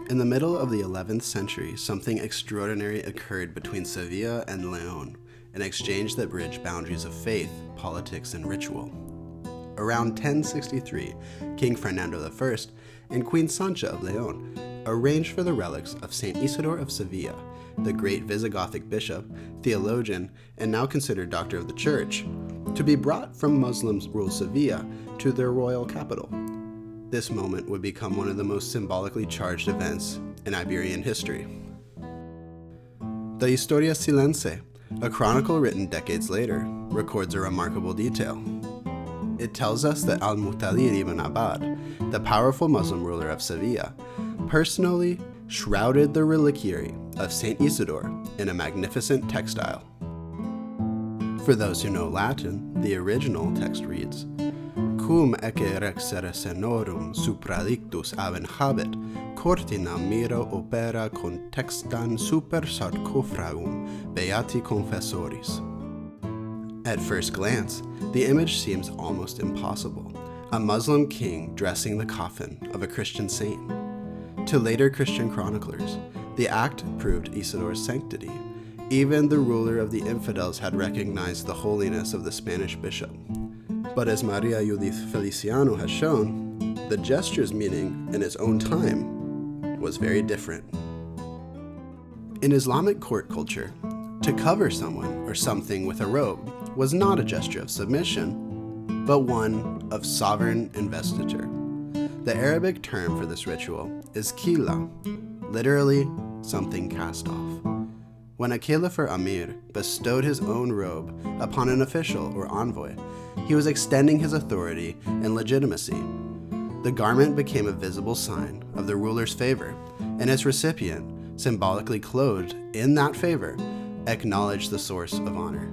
In the middle of the 11th century, something extraordinary occurred between Seville and León, an exchange that bridged boundaries of faith, politics, and ritual. Around 1063, King Fernando I and Queen Sancha of León arranged for the relics of Saint Isidore of Seville, the great Visigothic bishop, theologian, and now considered doctor of the church, to be brought from Muslim-ruled Seville to their royal capital. This moment would become one of the most symbolically charged events in Iberian history. The Historia Silense, a chronicle written decades later, records a remarkable detail. It tells us that al-Mu'tadid ibn Abad, the powerful Muslim ruler of Seville, personally shrouded the reliquary of Saint Isidore in a magnificent textile. For those who know Latin, the original text reads, Cum ecce rexere senorum supradictus avenhabet, cortina miro opera contextan super sarcophagum beati confessoris. At first glance, the image seems almost impossible. A Muslim king dressing the coffin of a Christian saint. To later Christian chroniclers, the act proved Isidore's sanctity. Even the ruler of the infidels had recognized the holiness of the Spanish bishop. But as María Judith Feliciano has shown, the gesture's meaning in its own time was very different. In Islamic court culture, to cover someone or something with a robe was not a gesture of submission, but one of sovereign investiture. The Arabic term for this ritual is qila, literally something cast off. When a caliph or amir bestowed his own robe upon an official or envoy, he was extending his authority and legitimacy. The garment became a visible sign of the ruler's favor, and its recipient, symbolically clothed in that favor, acknowledged the source of honor.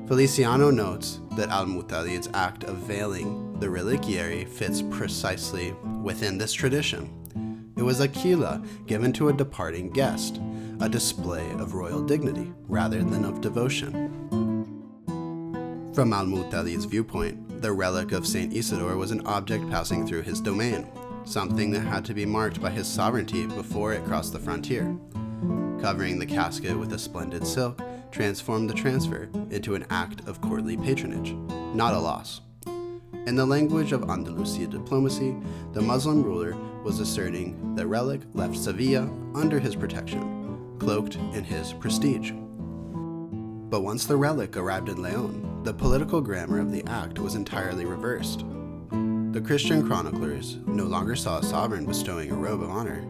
Feliciano notes that al-Mu'tadid's act of veiling the reliquary fits precisely within this tradition. It was a qila given to a departing guest, a display of royal dignity rather than of devotion. From al-Mu'tadid's viewpoint, the relic of Saint Isidore was an object passing through his domain, something that had to be marked by his sovereignty before it crossed the frontier. Covering the casket with a splendid silk transformed the transfer into an act of courtly patronage, not a loss. In the language of Andalusia diplomacy, the Muslim ruler was asserting the relic left Seville under his protection, cloaked in his prestige. But once the relic arrived in León, the political grammar of the act was entirely reversed. The Christian chroniclers no longer saw a sovereign bestowing a robe of honor.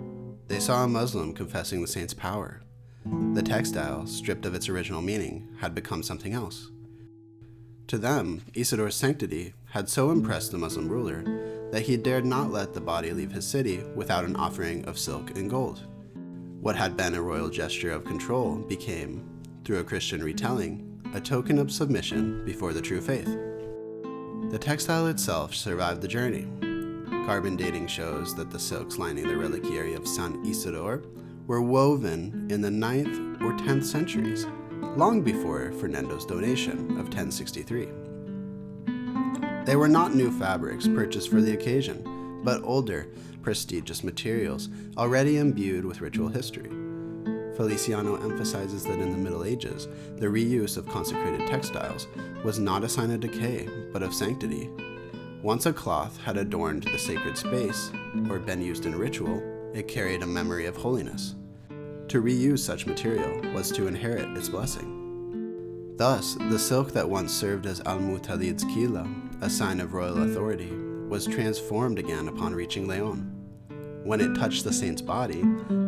They saw a Muslim confessing the saint's power. The textile, stripped of its original meaning, had become something else. To them, Isidore's sanctity had so impressed the Muslim ruler that he dared not let the body leave his city without an offering of silk and gold. What had been a royal gesture of control became, through a Christian retelling, a token of submission before the true faith. The textile itself survived the journey. Carbon dating shows that the silks lining the reliquary of Saint Isidore were woven in the 9th or 10th centuries, long before Fernando's donation of 1063. They were not new fabrics purchased for the occasion, but older, prestigious materials already imbued with ritual history. Feliciano emphasizes that in the Middle Ages, the reuse of consecrated textiles was not a sign of decay, but of sanctity. Once a cloth had adorned the sacred space, or been used in ritual, it carried a memory of holiness. To reuse such material was to inherit its blessing. Thus, the silk that once served as al-Mu'tadid's qila, a sign of royal authority, was transformed again upon reaching León. When it touched the saint's body,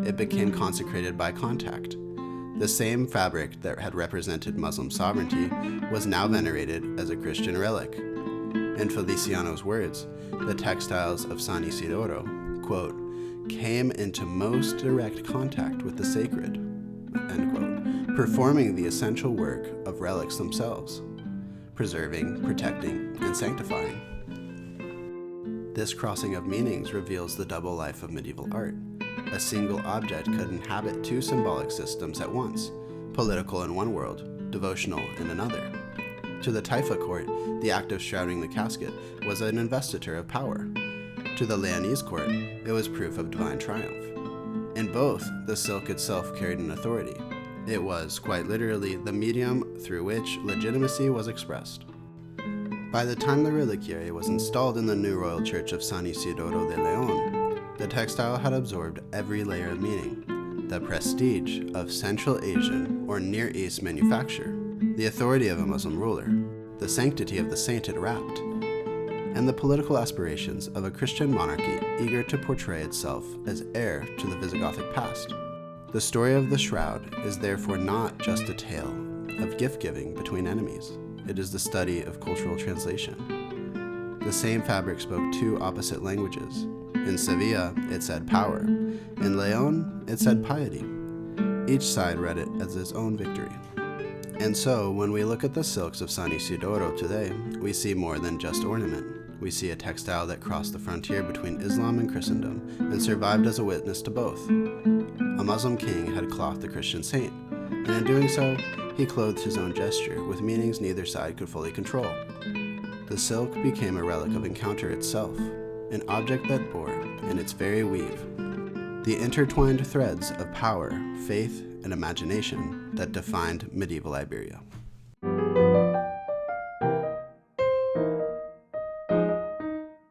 it became consecrated by contact. The same fabric that had represented Muslim sovereignty was now venerated as a Christian relic. In Feliciano's words, the textiles of San Isidoro, quote, came into most direct contact with the sacred, end quote, performing the essential work of relics themselves, preserving, protecting, and sanctifying. This crossing of meanings reveals the double life of medieval art. A single object could inhabit two symbolic systems at once, political in one world, devotional in another. To the Taifa court, the act of shrouding the casket was an investiture of power. To the Leonese court, it was proof of divine triumph. In both, the silk itself carried an authority. It was, quite literally, the medium through which legitimacy was expressed. By the time the reliquary was installed in the new royal church of Saint Isidore León, the textile had absorbed every layer of meaning: the prestige of Central Asian or Near East manufacture, the authority of a Muslim ruler, the sanctity of the saint it wrapped, and the political aspirations of a Christian monarchy eager to portray itself as heir to the Visigothic past. The story of the shroud is therefore not just a tale of gift-giving between enemies. It is the study of cultural translation. The same fabric spoke two opposite languages. In Seville, it said power. In León, it said piety. Each side read it as its own victory. And so, when we look at the silks of San Isidoro today, we see more than just ornament. We see a textile that crossed the frontier between Islam and Christendom and survived as a witness to both. A Muslim king had clothed a Christian saint, and in doing so, he clothed his own gesture with meanings neither side could fully control. The silk became a relic of encounter itself, an object that bore, in its very weave, the intertwined threads of power, faith, and imagination that defined medieval Iberia.